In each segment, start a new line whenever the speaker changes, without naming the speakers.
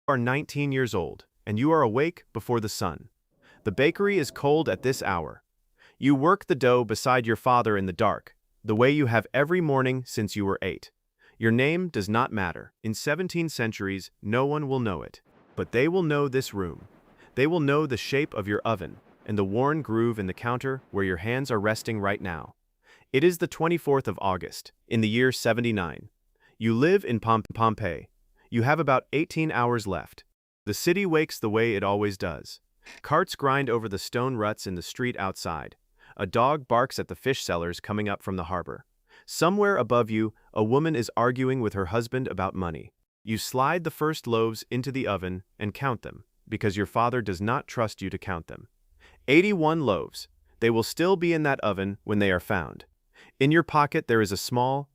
are 19 years old, and you are awake before the sun. The bakery is cold at this hour. You work the dough beside your father in the dark, the way you have every morning since you were 8. Your name does not matter. In 17 centuries, no one will know it. But they will know this room. They will know the shape of your oven, and the worn groove in the counter where your hands are resting right now. It is the 24th of August, in the year 79. You live in Pompeii. You have about 18 hours left. The city wakes the way it always does. Carts grind over the stone ruts in the street outside. A dog barks at the fish sellers coming up from the harbor. Somewhere above you, a woman is arguing with her husband about money. You slide the first loaves into the oven and count them, because your father does not trust you to count them. 81 loaves. They will still be in that oven when they are found. In your pocket there is a small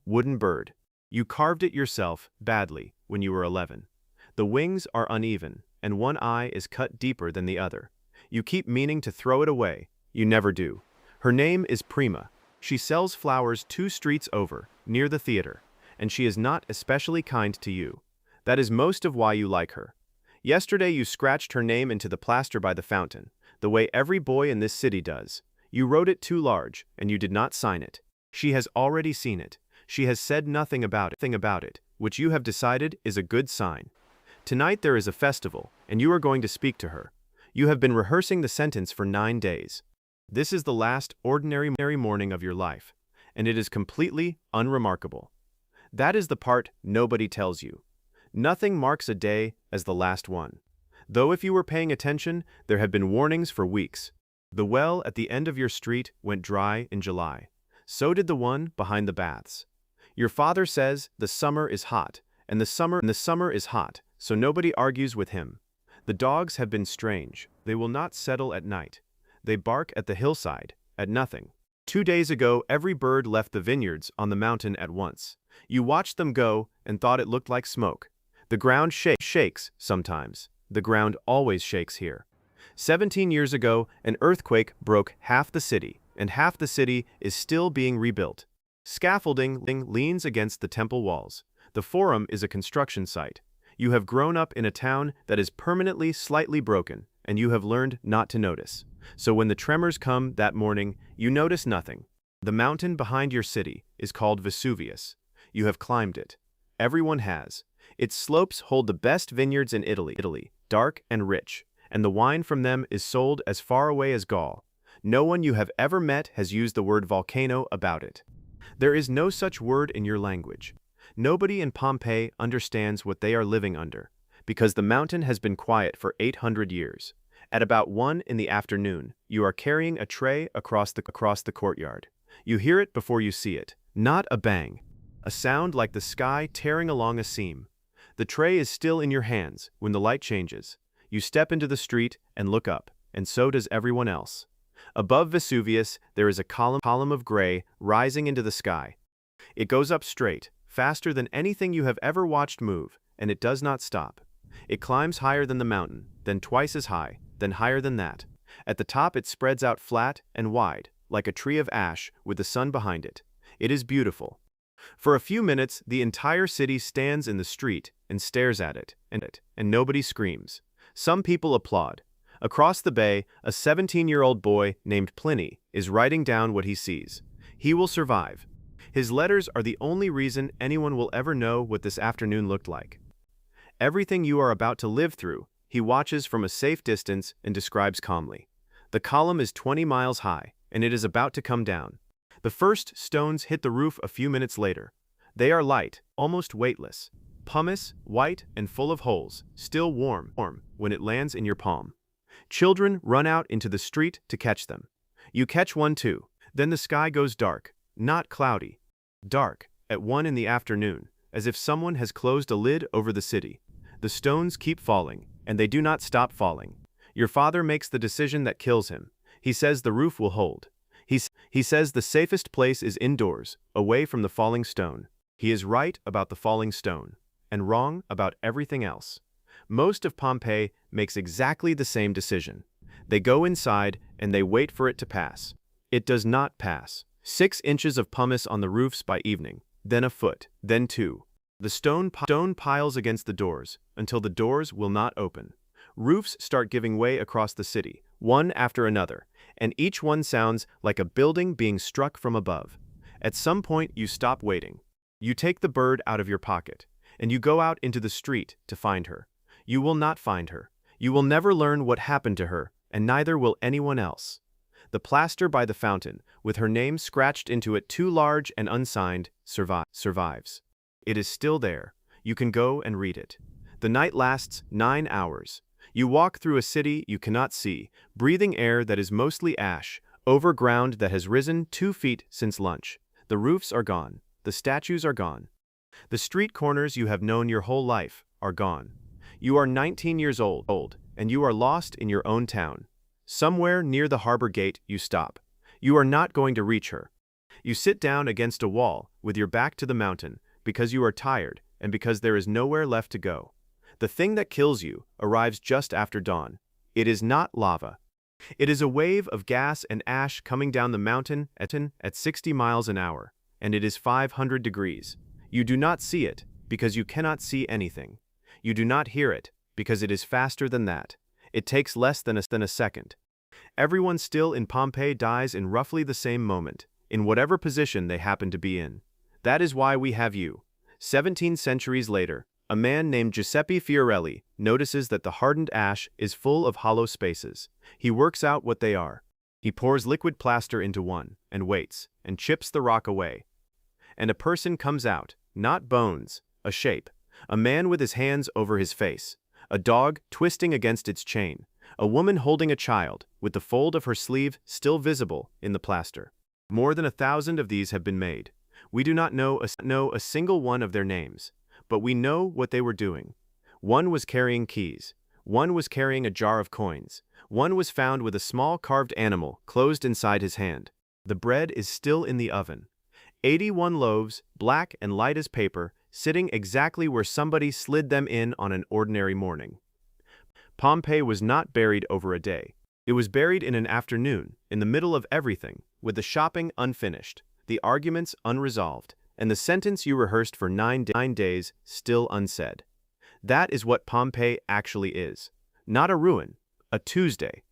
wooden bird. You carved it yourself, badly, when you were 11. The wings are uneven, and one eye is cut deeper than the other. You keep meaning to throw it away. You never do. Her name is Prima. She sells flowers 2 streets over, near the theater, and she is not especially kind to you. That is most of why you like her. Yesterday you scratched her name into the plaster by the fountain, the way every boy in this city does. You wrote it too large, and you did not sign it. She has already seen it. She has said nothing about it, which you have decided is a good sign. Tonight there is a festival, and you are going to speak to her. You have been rehearsing the sentence for 9 days. This is the last ordinary morning of your life, and it is completely unremarkable. That is the part nobody tells you. Nothing marks a day as the last one. Though if you were paying attention, there have been warnings for weeks. The well at the end of your street went dry in July. So did the one behind the baths. Your father says the summer is hot, and the summer is hot, so nobody argues with him. The dogs have been strange. They will not settle at night. They bark at the hillside, at nothing. 2 days ago, every bird left the vineyards on the mountain at once. You watched them go and thought it looked like smoke. The ground shakes sometimes. The ground always shakes here. 17 years ago, an earthquake broke half the city, and half the city is still being rebuilt. Scaffolding leans against the temple walls. The Forum is a construction site. You have grown up in a town that is permanently slightly broken, and you have learned not to notice. So when the tremors come that morning, you notice nothing. The mountain behind your city is called Vesuvius. You have climbed it. Everyone has. Its slopes hold the best vineyards in Italy, dark and rich, and the wine from them is sold as far away as Gaul. No one you have ever met has used the word volcano about it. There is no such word in your language. Nobody in Pompeii understands what they are living under, because the mountain has been quiet for 800 years. At about 1 in the afternoon, you are carrying a tray across the courtyard. You hear it before you see it. Not a bang. A sound like the sky tearing along a seam. The tray is still in your hands when the light changes. You step into the street and look up, and so does everyone else. Above Vesuvius, there is a column of gray rising into the sky. It goes up straight, faster than anything you have ever watched move, and it does not stop. It climbs higher than the mountain, then twice as high, then higher than that. At the top it spreads out flat and wide, like a tree of ash with the sun behind it. It is beautiful. For a few minutes, the entire city stands in the street and stares at it, and nobody screams. Some people applaud. Across the bay, a 17-year-old boy named Pliny is writing down what he sees. He will survive. His letters are the only reason anyone will ever know what this afternoon looked like. Everything you are about to live through, he watches from a safe distance and describes calmly. The column is 20 miles high, and it is about to come down. The first stones hit the roof a few minutes later. They are light, almost weightless. Pumice, white and full of holes, still warm when it lands in your palm. Children run out into the street to catch them. You catch one too. Then the sky goes dark, not cloudy. Dark, at 1 in the afternoon, as if someone has closed a lid over the city. The stones keep falling, and they do not stop falling. Your father makes the decision that kills him. He says the roof will hold. He says the safest place is indoors, away from the falling stone. He is right about the falling stone, and wrong about everything else. Most of Pompeii makes exactly the same decision. They go inside and they wait for it to pass. It does not pass. 6 inches of pumice on the roofs by evening, then a foot, then 2. The stone piles against the doors until the doors will not open. Roofs start giving way across the city, one after another, and each one sounds like a building being struck from above. At some point, you stop waiting. You take the bird out of your pocket, and you go out into the street to find her. You will not find her. You will never learn what happened to her, and neither will anyone else. The plaster by the fountain, with her name scratched into it too large and unsigned, survives. It is still there. You can go and read it. The night lasts 9 hours. You walk through a city you cannot see, breathing air that is mostly ash, over ground that has risen 2 feet since lunch. The roofs are gone. The statues are gone. The street corners you have known your whole life are gone. You are 19 years old, and you are lost in your own town. Somewhere near the harbor gate you stop. You are not going to reach her. You sit down against a wall with your back to the mountain because you are tired and because there is nowhere left to go. The thing that kills you arrives just after dawn. It is not lava. It is a wave of gas and ash coming down the mountain at 60 miles an hour, and it is 500 degrees. You do not see it because you cannot see anything. You do not hear it because it is faster than that. It takes less than a second. Everyone still in Pompeii dies in roughly the same moment, in whatever position they happen to be in. That is why we have you. 17 centuries later, a man named Giuseppe Fiorelli notices that the hardened ash is full of hollow spaces. He works out what they are. He pours liquid plaster into one, and waits, and chips the rock away. And a person comes out, not bones, a shape. A man with his hands over his face. A dog twisting against its chain. A woman holding a child, with the fold of her sleeve still visible in the plaster. More than 1,000 of these have been made. We do not know a single one of their names, but we know what they were doing. One was carrying keys. One was carrying a jar of coins. One was found with a small carved animal closed inside his hand. The bread is still in the oven. 81 loaves, black and light as paper, sitting exactly where somebody slid them in on an ordinary morning. Pompeii was not buried over a day. It was buried in an afternoon, in the middle of everything, with the shopping unfinished, the arguments unresolved, and the sentence you rehearsed for 9 days still unsaid. That is what Pompeii actually is. Not a ruin, a Tuesday.